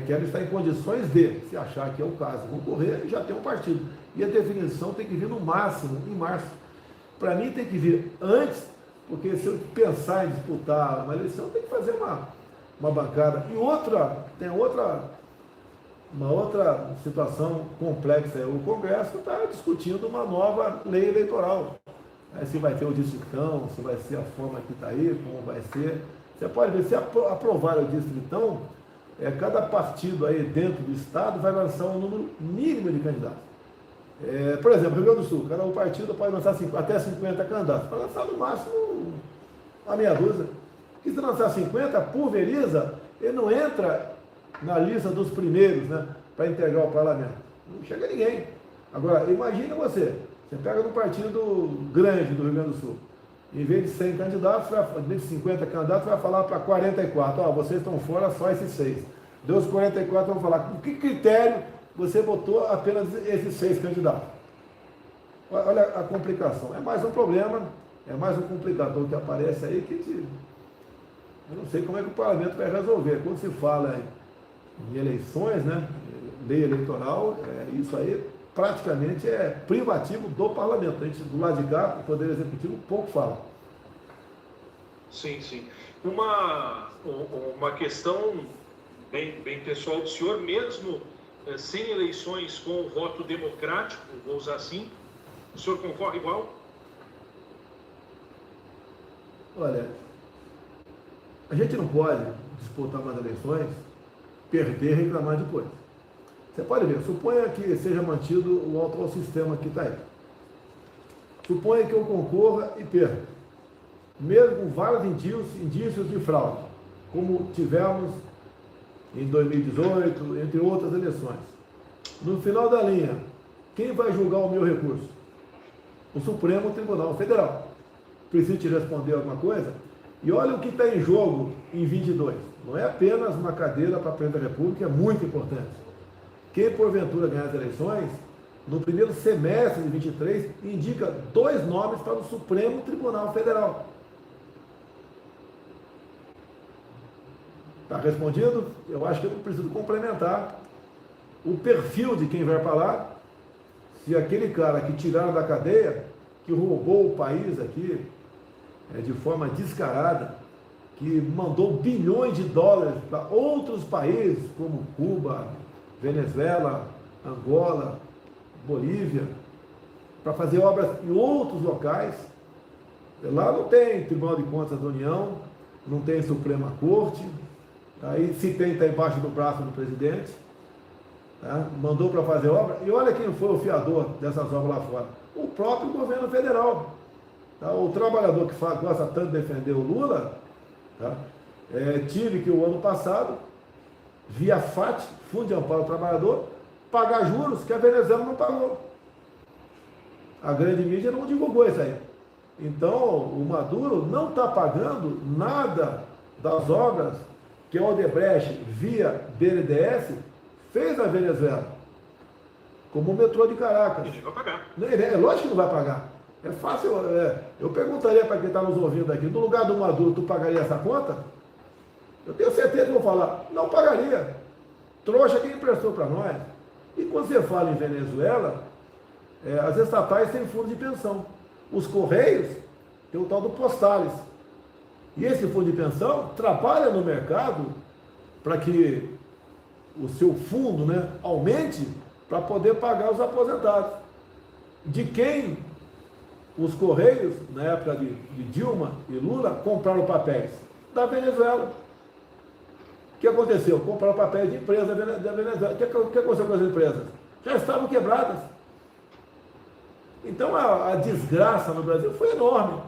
quero estar em condições de, se achar que é o caso, concorrer e já ter um partido. E a definição tem que vir no máximo, em março. Para mim tem que vir antes, porque se eu pensar em disputar uma eleição, tem que fazer uma bancada. E tem uma outra situação complexa. O Congresso está discutindo uma nova lei eleitoral. Se vai ter o distritão, se vai ser a forma que está aí, como vai ser. Você pode ver, se aprovar o distritão, cada partido aí dentro do Estado vai lançar um número mínimo de candidatos. Por exemplo, Rio Grande do Sul, o partido pode lançar até 50 candidatos, para lançar no máximo a meia dúzia. E se lançar 50, pulveriza, ele não entra na lista dos primeiros, né, para integrar o parlamento. Não chega ninguém. Agora, imagine você pega no partido grande do Rio Grande do Sul, em vez de 100 candidatos, de 50 candidatos, vai falar para 44, vocês estão fora, só esses 6. Dos 44 vão falar, com que critério você botou apenas esses 6 candidatos? Olha a complicação. É mais um problema, é mais um complicador que aparece aí que eu não sei como é que o parlamento vai resolver. Quando se fala em eleições, né, lei eleitoral, isso aí praticamente é privativo do parlamento. A gente, do lado de cá, o Poder Executivo pouco fala. Sim, sim. Uma questão bem pessoal do senhor, mesmo sem eleições com o voto democrático, vou usar assim, o senhor concorre igual? Olha, a gente não pode disputar umas eleições, perder e reclamar depois. Você pode ver, suponha que seja mantido o atual sistema que está aí. Suponha que eu concorra e perca. Mesmo com vários indícios de fraude, como tivemos em 2018, entre outras eleições. No final da linha, quem vai julgar o meu recurso? O Supremo Tribunal Federal. Preciso te responder alguma coisa? E olha o que está em jogo em 22. Não é apenas uma cadeira para a presidente da República, é muito importante. Quem porventura ganhar as eleições, no primeiro semestre de 23, indica 2 nomes para o Supremo Tribunal Federal. Está respondido? Eu acho que eu não preciso complementar o perfil de quem vai para lá. Se aquele cara que tiraram da cadeia, que roubou o país aqui de forma descarada, que mandou bilhões de dólares para outros países, como Cuba, Venezuela, Angola, Bolívia, para fazer obras em outros locais. Lá não tem Tribunal de Contas da União, não tem Suprema Corte, aí se tem, está embaixo do braço do presidente, tá? Mandou para fazer obra, e olha quem foi o fiador dessas obras lá fora, o próprio governo federal. Tá? O trabalhador que gosta tanto de defender o Lula, tá? Tive que o ano passado, via FAT, Fundo de Amparo ao Trabalhador, pagar juros que a Venezuela não pagou. A grande mídia não divulgou isso aí. Então, o Maduro não está pagando nada das obras que a Odebrecht, via BNDES, fez na Venezuela. Como o metrô de Caracas. Ele vai pagar. É lógico que não vai pagar. É fácil. Eu perguntaria para quem está nos ouvindo aqui, no lugar do Maduro, tu pagaria essa conta? Eu tenho certeza que vão falar, não pagaria. Trouxa quem emprestou para nós. E quando você fala em Venezuela, as estatais têm fundo de pensão. Os Correios têm o tal do Postales. E esse fundo de pensão trabalha no mercado para que o seu fundo, né, aumente para poder pagar os aposentados. De quem os Correios, na época de Dilma e Lula, compraram papéis? Da Venezuela. O que aconteceu? Compraram papéis de empresas da Venezuela. O que aconteceu com as empresas? Já estavam quebradas. Então a desgraça no Brasil foi enorme.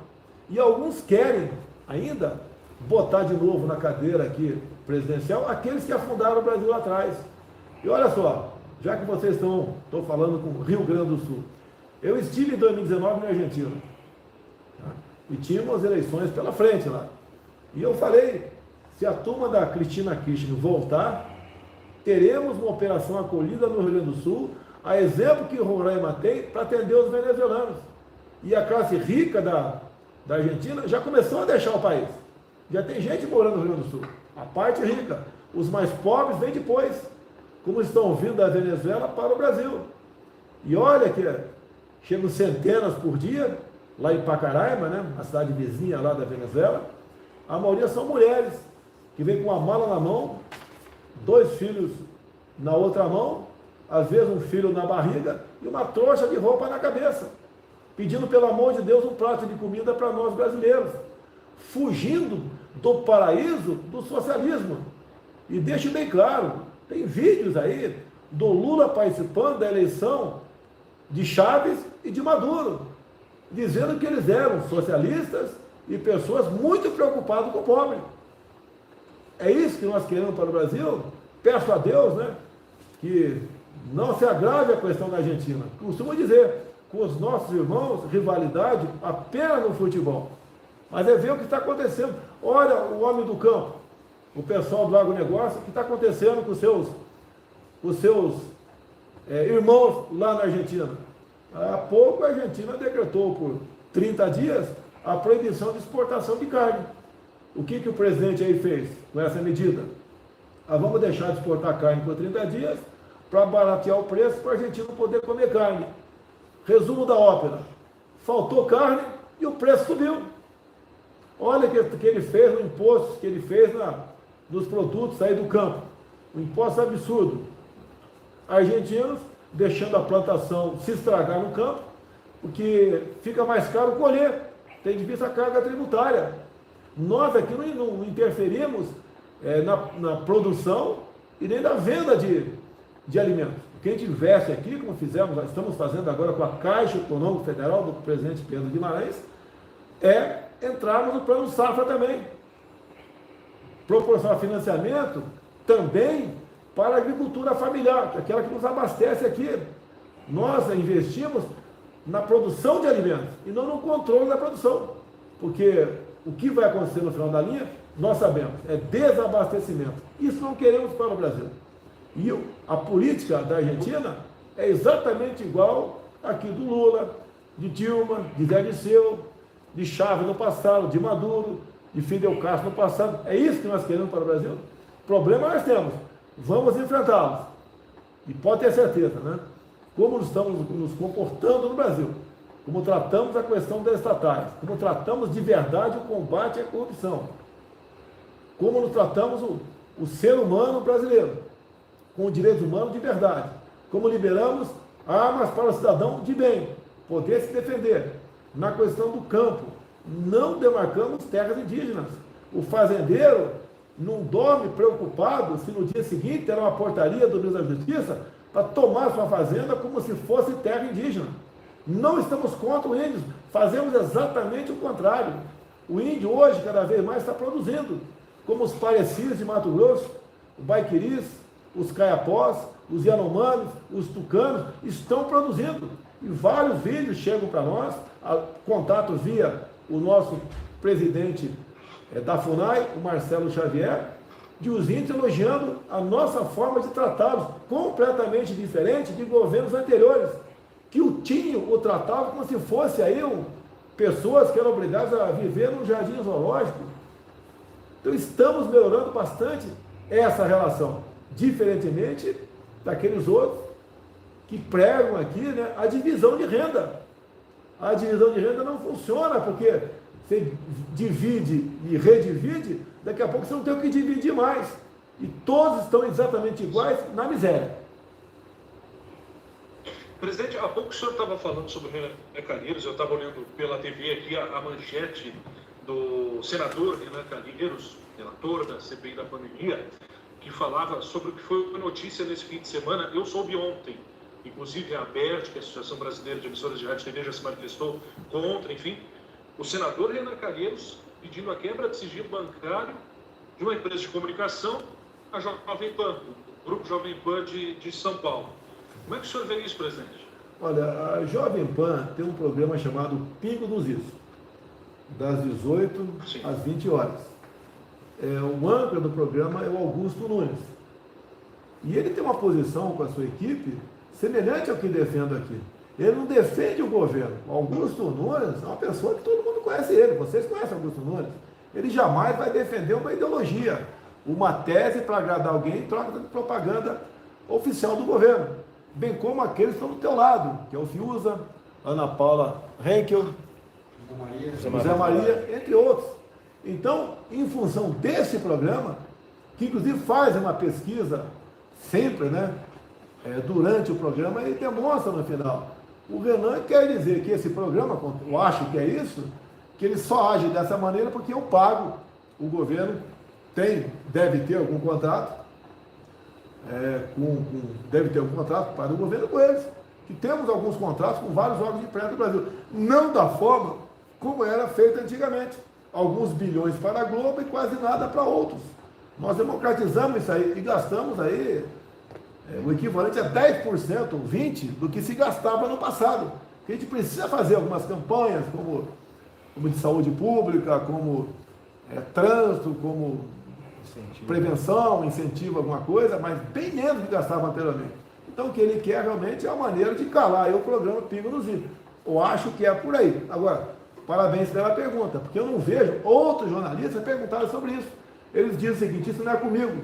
E alguns querem ainda botar de novo na cadeira aqui presidencial aqueles que afundaram o Brasil lá atrás. E olha só, já que vocês estou falando com o Rio Grande do Sul, eu estive em 2019 na Argentina, tá? E tínhamos eleições pela frente lá. E eu falei, se a turma da Cristina Kirchner voltar, teremos uma operação acolhida no Rio Grande do Sul, a exemplo que Roraima tem para atender os venezuelanos. E a classe rica da Argentina já começou a deixar o país. Já tem gente morando no Rio Grande do Sul. A parte rica. Os mais pobres vêm depois, como estão vindo da Venezuela para o Brasil. E olha que chegam centenas por dia, lá em Pacaraima, né, a cidade vizinha lá da Venezuela. A maioria são mulheres, que vêm com uma mala na mão, 2 filhos na outra mão, às vezes um filho na barriga e uma trouxa de roupa na cabeça, pedindo, pelo amor de Deus, um prato de comida para nós brasileiros, fugindo do paraíso do socialismo. E deixe bem claro, tem vídeos aí do Lula participando da eleição de Chaves e de Maduro, dizendo que eles eram socialistas e pessoas muito preocupadas com o pobre. É isso que nós queremos para o Brasil? peço a Deus, né, que não se agrave a questão da Argentina. Costumo dizer, com os nossos irmãos, rivalidade apenas no futebol. Mas é ver o que está acontecendo. Olha o homem do campo, o pessoal do agronegócio, o que está acontecendo com os seus irmãos lá na Argentina. Há pouco a Argentina decretou por 30 dias a proibição de exportação de carne. O que o presidente aí fez com essa medida? Vamos deixar de exportar carne por 30 dias para baratear o preço para a Argentina não poder comer carne. Resumo da ópera: faltou carne e o preço subiu. Olha o que ele fez no imposto que ele fez nos produtos aí do campo. Um imposto absurdo. Argentinos deixando a plantação se estragar no campo, porque fica mais caro colher, tem de vista a carga tributária. Nós aqui não interferimos na produção e nem na venda de alimentos. O que a gente investe aqui, como estamos fazendo agora com a Caixa Econômica Federal do presidente Pedro Guimarães, é entrarmos no plano safra também. Proporcionar financiamento também para a agricultura familiar, que é aquela que nos abastece aqui. Nós investimos na produção de alimentos e não no controle da produção, porque o que vai acontecer no final da linha, nós sabemos, é desabastecimento. Isso não queremos para o Brasil. E a política da Argentina é exatamente igual aqui do Lula, de Dilma, de Zé Dirceu, de Chávez no passado, de Maduro, de Fidel Castro no passado. É isso que nós queremos para o Brasil? Problema nós temos. Vamos enfrentá-los. E pode ter certeza, né? Como nós estamos nos comportando no Brasil, como tratamos a questão das estatais, como tratamos de verdade o combate à corrupção, como nós tratamos o ser humano brasileiro, com o direito humano de verdade, como liberamos armas para o cidadão de bem, poder se defender. Na questão do campo, não demarcamos terras indígenas. O fazendeiro não dorme preocupado se no dia seguinte terá uma portaria do ministro da Justiça para tomar sua fazenda como se fosse terra indígena. Não estamos contra o índio, fazemos exatamente o contrário. O índio hoje, cada vez mais, está produzindo, como os parecis de Mato Grosso, o Baiquiris, os Caiapós, os Yanomamis, os Tucanos, estão produzindo. E vários vídeos chegam para nós, contato via o nosso presidente da FUNAI, o Marcelo Xavier, de os índios elogiando a nossa forma de tratá-los, completamente diferente de governos anteriores, que o tratavam como se fosse aí pessoas que eram obrigadas a viver num jardim zoológico. Então estamos melhorando bastante essa relação, diferentemente daqueles outros que pregam aqui, né, a divisão de renda. A divisão de renda não funciona, porque você divide e redivide, daqui a pouco você não tem o que dividir mais. E todos estão exatamente iguais na miséria. Presidente, há pouco o senhor estava falando sobre o Renan Calheiros, eu estava olhando pela TV aqui a manchete do senador Renan Calheiros, relator da CPI da pandemia, que falava sobre o que foi notícia nesse fim de semana. Eu soube ontem, inclusive a ABERT, que é a Associação Brasileira de Emissoras de Rádio e TV, já se manifestou contra, enfim, o senador Renan Calheiros pedindo a quebra de sigilo bancário de uma empresa de comunicação, a Jovem Pan, o Grupo Jovem Pan de São Paulo. Como é que o senhor vê isso, presidente? Olha, a Jovem Pan tem um programa chamado Pingo dos Is, das 18 Sim. às 20 horas. O âncora do programa é o Augusto Nunes. E ele tem uma posição com a sua equipe semelhante ao que defendo aqui. Ele não defende o governo. O Augusto Nunes é uma pessoa que todo mundo conhece ele. Vocês conhecem o Augusto Nunes? Ele jamais vai defender uma ideologia, uma tese para agradar alguém em troca de propaganda oficial do governo. Bem como aqueles que estão do teu lado, que é o Fiuza, Ana Paula Henkel, José Maria, entre outros. Então, em função desse programa, que inclusive faz uma pesquisa sempre, né, durante o programa, ele demonstra no final. O Renan quer dizer que esse programa, eu acho que é isso, que ele só age dessa maneira porque eu pago. O governo deve ter algum contrato, deve ter algum contrato para o governo com eles. Que temos alguns contratos com vários órgãos de imprensa do Brasil. Não da forma como era feito antigamente. Alguns bilhões para a Globo e quase nada para outros. Nós democratizamos isso aí e gastamos aí o equivalente a 10%, 20% do que se gastava no passado. A gente precisa fazer algumas campanhas, como de saúde pública, como trânsito, como prevenção, incentivo, alguma coisa, mas bem menos do que gastava anteriormente. Então, o que ele quer realmente é a maneira de calar aí o programa Pingo nos Is. Eu acho que é por aí. Agora, parabéns pela pergunta, porque eu não vejo outros jornalistas perguntarem sobre isso. Eles dizem o seguinte: isso não é comigo.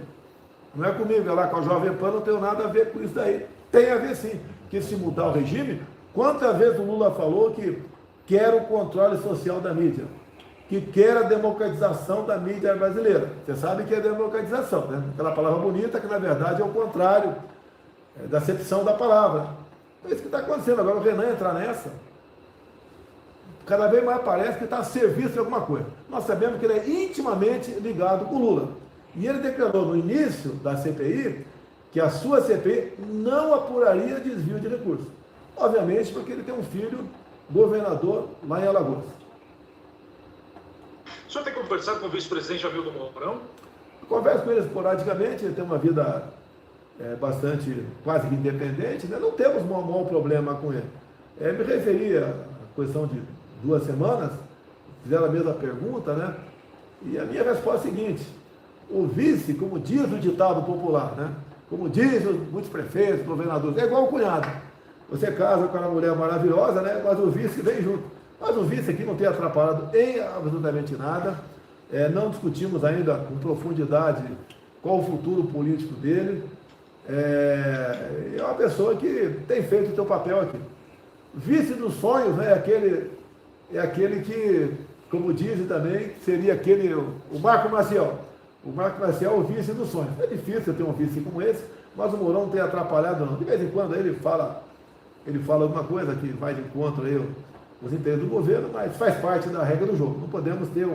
Não é comigo, é lá com a Jovem Pan, não tem nada a ver com isso daí. Tem a ver sim, que se mudar o regime, quantas vezes o Lula falou que quer o controle social da mídia, que quer a democratização da mídia brasileira. Você sabe que é democratização, né? Aquela palavra bonita que na verdade é o contrário da acepção da palavra. É isso que está acontecendo. Agora o Renan entrar nessa, cada vez mais parece que está a serviço de alguma coisa. Nós sabemos que ele é intimamente ligado com o Lula. E ele declarou no início da CPI que a sua CPI não apuraria desvio de recursos. Obviamente porque ele tem um filho governador lá em Alagoas. O senhor tem conversado com o vice-presidente Hamilton Mourão? Eu converso com ele esporadicamente, ele tem uma vida bastante, quase que independente, né? Não temos um maior problema com ele. Me referi à questão de 2 semanas, fizeram a mesma pergunta, né? E a minha resposta é a seguinte: o vice, como diz o ditado popular, né? Como dizem muitos prefeitos, governadores, é igual o cunhado. Você casa com uma mulher maravilhosa, né? Mas o vice vem junto. Mas o vice aqui não tem atrapalhado em absolutamente nada. Não discutimos ainda com profundidade qual o futuro político dele. É uma pessoa que tem feito o seu papel aqui. Vice dos sonhos, né? É aquele que, como dizem também, seria o Marco Maciel. O Marco Maciel é o vice dos sonhos. É difícil ter um vice como esse, mas o Mourão não tem atrapalhado não. De vez em quando ele fala alguma coisa que vai de encontro aí os interesses do governo, mas faz parte da regra do jogo. Não podemos ter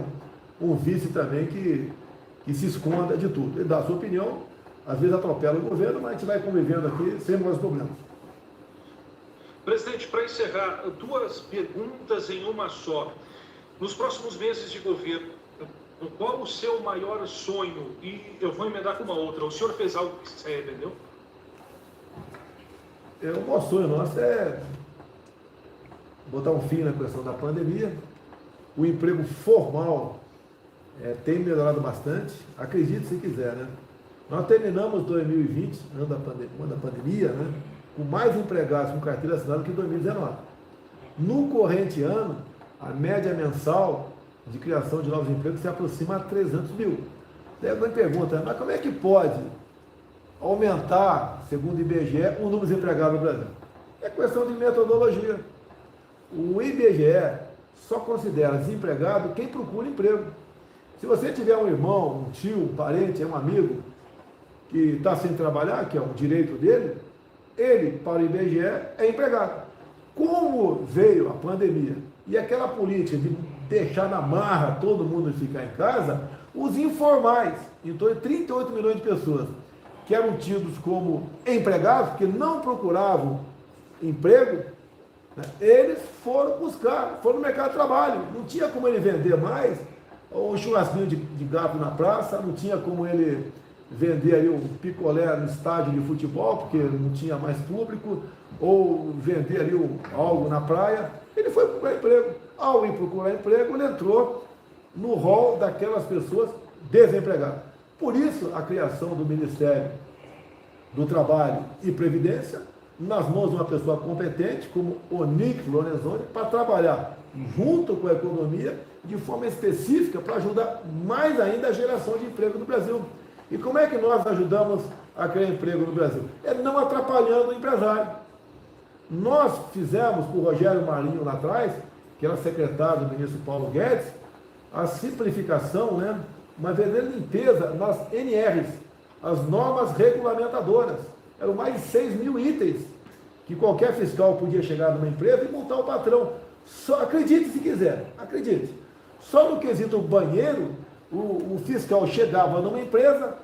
um vice também que se esconda de tudo. Ele dá a sua opinião, às vezes atropela o governo, mas a gente vai convivendo aqui sem mais problemas. Presidente, para encerrar, 2 perguntas em uma só. Nos próximos meses de governo, qual o seu maior sonho? E eu vou emendar com uma outra. O senhor fez algo que se arrependeu? O maior sonho nosso é botar um fim na questão da pandemia. O emprego formal tem melhorado bastante. Acredite se quiser, né? Nós terminamos 2020, ano da pandemia, né? Com mais empregados com carteira assinada que em 2019. No corrente ano, a média mensal de criação de novos empregos se aproxima a 300 mil. Daí alguém pergunta, mas como é que pode aumentar, segundo o IBGE, o número de empregados no Brasil? É questão de metodologia. O IBGE só considera desempregado quem procura emprego. Se você tiver um irmão, um tio, um parente, um amigo que está sem trabalhar, que é um direito dele, ele, para o IBGE, é empregado. Como veio a pandemia e aquela política de deixar na marra todo mundo ficar em casa, os informais, em torno de 38 milhões de pessoas, que eram tidos como empregados, porque não procuravam emprego, né, eles foram buscar, foram no mercado de trabalho. Não tinha como ele vender mais um churrasquinho de gato na praça, não tinha como ele vender ali um picolé no estádio de futebol, porque não tinha mais público, ou vender ali algo na praia. Ele foi procurar emprego. Ao ir procurar emprego, ele entrou no rol daquelas pessoas desempregadas. Por isso, a criação do Ministério do Trabalho e Previdência, nas mãos de uma pessoa competente, como Onyx Lorenzoni, para trabalhar junto com a economia, de forma específica, para ajudar mais ainda a geração de emprego no Brasil. E como é que nós ajudamos a criar emprego no Brasil? É não atrapalhando o empresário. Nós fizemos com o Rogério Marinho lá atrás, que era secretário do ministro Paulo Guedes, a simplificação, né, uma verdadeira limpeza nas NRs, as normas regulamentadoras. Eram mais de 6 mil itens que qualquer fiscal podia chegar numa empresa e multar o patrão. Só, acredite se quiser, acredite. Só no quesito banheiro, o fiscal chegava numa empresa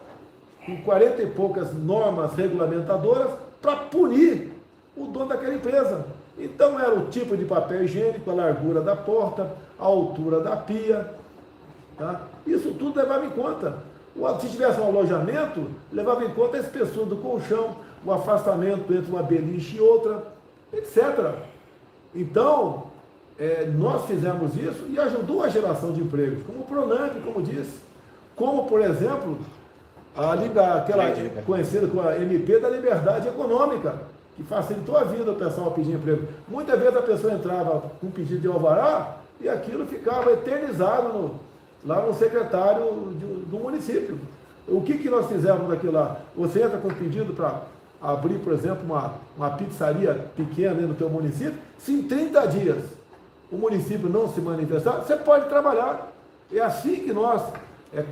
com 40 e poucas normas regulamentadoras para punir o dono daquela empresa. Então era o tipo de papel higiênico, a largura da porta, a altura da pia. Tá? Isso tudo levava em conta. Se tivesse um alojamento, levava em conta a espessura do colchão, o afastamento entre uma beliche e outra, etc. Então, nós fizemos isso e ajudou a geração de empregos, como o Pronamp, como disse, como, por exemplo, aquela conhecida como a MP da Liberdade Econômica, que facilitou a vida do pessoal a pedir emprego. Muitas vezes a pessoa entrava com um pedido de alvará e aquilo ficava eternizado lá no secretário do município. O que nós fizemos daquilo lá? Você entra com um pedido para abrir, por exemplo, uma pizzaria pequena no teu município, se em 30 dias o município não se manifestar, você pode trabalhar. É assim que nós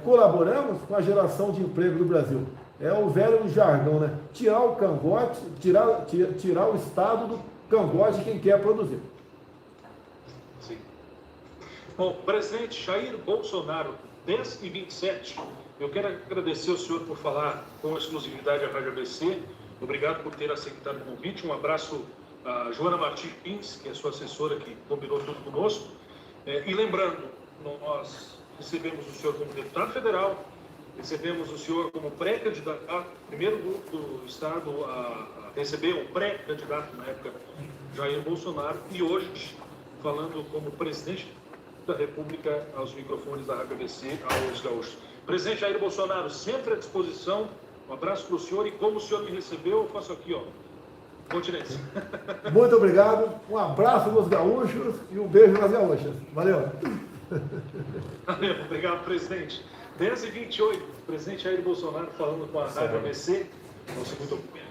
colaboramos com a geração de emprego do Brasil. É o velho jargão, né? Tirar o cangote, tirar o Estado do cangote de quem quer produzir. Sim. Bom, presidente Jair Bolsonaro, 10h27, eu quero agradecer ao senhor por falar com exclusividade à Rádio ABC. Obrigado por ter aceitado o convite. Um abraço a Joana Martins, que é sua assessora, que combinou tudo conosco. E lembrando, nós recebemos o senhor como deputado federal, recebemos o senhor como pré-candidato, primeiro do Estado a receber um pré-candidato na época, Jair Bolsonaro, e hoje falando como presidente da República aos microfones da Rádio ABC, aos gaúchos. Presidente Jair Bolsonaro, sempre à disposição. Um abraço para o senhor e como o senhor me recebeu, eu faço aqui, ó, continência. Muito obrigado, um abraço nos gaúchos e um beijo nas gaúchas. Valeu. Valeu, obrigado, presidente. 10h28, presidente Jair Bolsonaro falando com a Rádio ABC. Nosso muito obrigado.